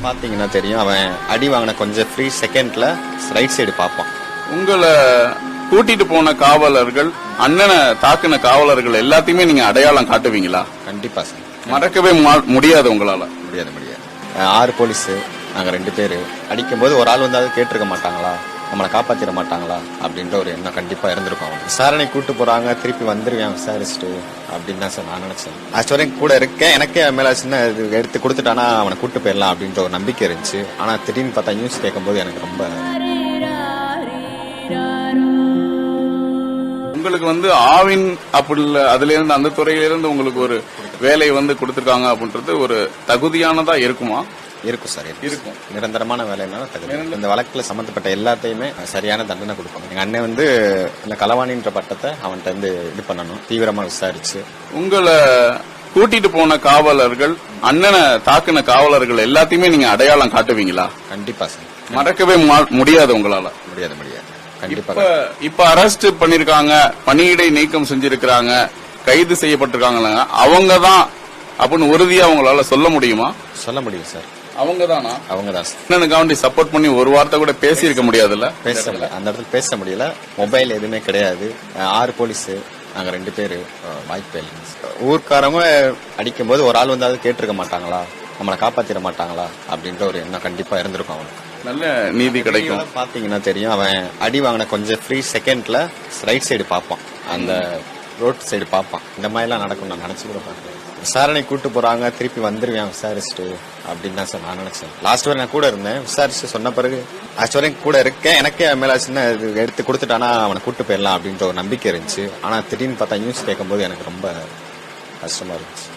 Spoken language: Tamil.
பாத்தீங்கன்னா தெரியும், அவன் அடி வாங்கின கொஞ்சம் ஃப்ரீ செகண்ட்ல ரைட் சைடு பார்ப்பான். உங்களை கூட்டிட்டு போன காவலர்கள், அண்ணனை தாக்குன காவலர்கள் எல்லாத்தையுமே நீங்க அடையாளம் காட்டுவீங்களா? கண்டிப்பா சார். மறக்கவே முடியாது உங்களால? முடியாது. 6 போலீஸ், நாங்க 2 பேரு. அடிக்கும் போது ஒரு ஆள் வந்தாலும் கேட்டிருக்க மாட்டாங்களா, நம்மளை காப்பாத்திட மாட்டாங்களா அப்படின்ற ஒரு எண்ணம் கண்டிப்பா இருந்திருக்கும். விசாரணை கூட்டு போறாங்க, திருப்பி வந்துருவேன் விசாரிச்சுட்டு அப்படின்னு தான் சார் நான் நினைச்சேன். ஆக்சுவலி கூட இருக்கேன், எனக்கே மேல சின்ன இது எடுத்து கொடுத்துட்டானா அவனை கூட்டு போயிடலாம் அப்படின்ற ஒரு நம்பிக்கை இருந்துச்சு. ஆனா திடீர்னு பார்த்தா நியூஸ் கேட்கும்போது எனக்கு ரொம்ப. உங்களுக்கு ஆவின் அப்படி அதுல இருந்து அந்த துறையில இருந்து உங்களுக்கு ஒரு வேலை கொடுத்திருக்காங்க அப்படின்றது ஒரு தகுதியானதா இருக்குமா? இருக்கும் சார், இருக்கும். நிரந்தரமான வேலைனால தகுதி. இந்த வழக்குல சம்பந்தப்பட்ட எல்லாத்தையுமே சரியான தண்டனை கொடுப்பாங்க. எங்க அண்ணன் இந்த களவாணின்ற பட்டத்தை அவன்கிட்ட இருந்து இது பண்ணணும், தீவிரமா விசாரிச்சு. உங்களை கூட்டிட்டு போன காவலர்கள், அண்ணனை தாக்குன காவலர்கள் எல்லாத்தையுமே நீங்க அடையாளம் காட்டுவீங்களா? கண்டிப்பா சார். மறக்கவே முடியாது உங்களால? முடியாது. கண்டிப்பா. இப்ப அரெஸ்ட் பண்ணிருக்காங்க, பணியிடை நீக்கம் செஞ்சிருக்காங்க, கைது செய்யப்பட்டிருக்காங்க, அவங்கதான் அப்படின்னு உறுதியா உங்களால சொல்ல முடியுமா? சொல்ல முடியும் சார். அவங்கதானா? அவங்கதான் சார். அண்ணனுக்காண்டி சப்போர்ட் பண்ணி ஒரு வார்த்தை கூட பேசி இருக்க முடியாதுல்ல? அந்த இடத்துல பேச முடியல. மொபைல் எதுவுமே கிடையாது. 6 போலீஸ், நாங்க 2 பேரு. வாய்ப்பே இல்லை. ஊர்க்காரங்க அடிக்கும் போது ஒரு ஆள் வந்தாலும் கேட்டிருக்க மாட்டாங்களா, நம்மளை காப்பாத்திட மாட்டாங்களா அப்படின்ற ஒரு எண்ணம் கண்டிப்பா இருந்திருக்கும் அவனுக்கு. நல்ல நீதி கிடைக்கும். பாத்தீங்கன்னா தெரியும், அவன் அடி வாங்கின கொஞ்சம் ஃப்ரீ செகண்ட்ல ரைட் சைடு பார்ப்பான், அந்த ரோட் சைடு பார்ப்பான். இந்த மாதிரி எல்லாம் நடக்கும் நான் நினைச்சு கூட பார்க்கல. விசாரணை கூட்டு போறாங்க, திருப்பி வந்துருவேன் விசாரிச்சுட்டு அப்படின்னு தான் சார் நான் நினைச்சேன். லாஸ்ட் வரை நான் கூட இருந்தேன். விசாரிச்சு சொன்ன பிறகு ஆக்சுவலி கூட இருக்கேன், எனக்கே மேல சின்ன இது எடுத்து கொடுத்துட்டானா அவனை கூட்டு போயிடலாம் அப்படின்ற ஒரு நம்பிக்கை இருந்துச்சு. ஆனா திடீர்னு பார்த்தா நியூஸ் கேட்கும்போது எனக்கு ரொம்ப கஷ்டமா இருந்துச்சு.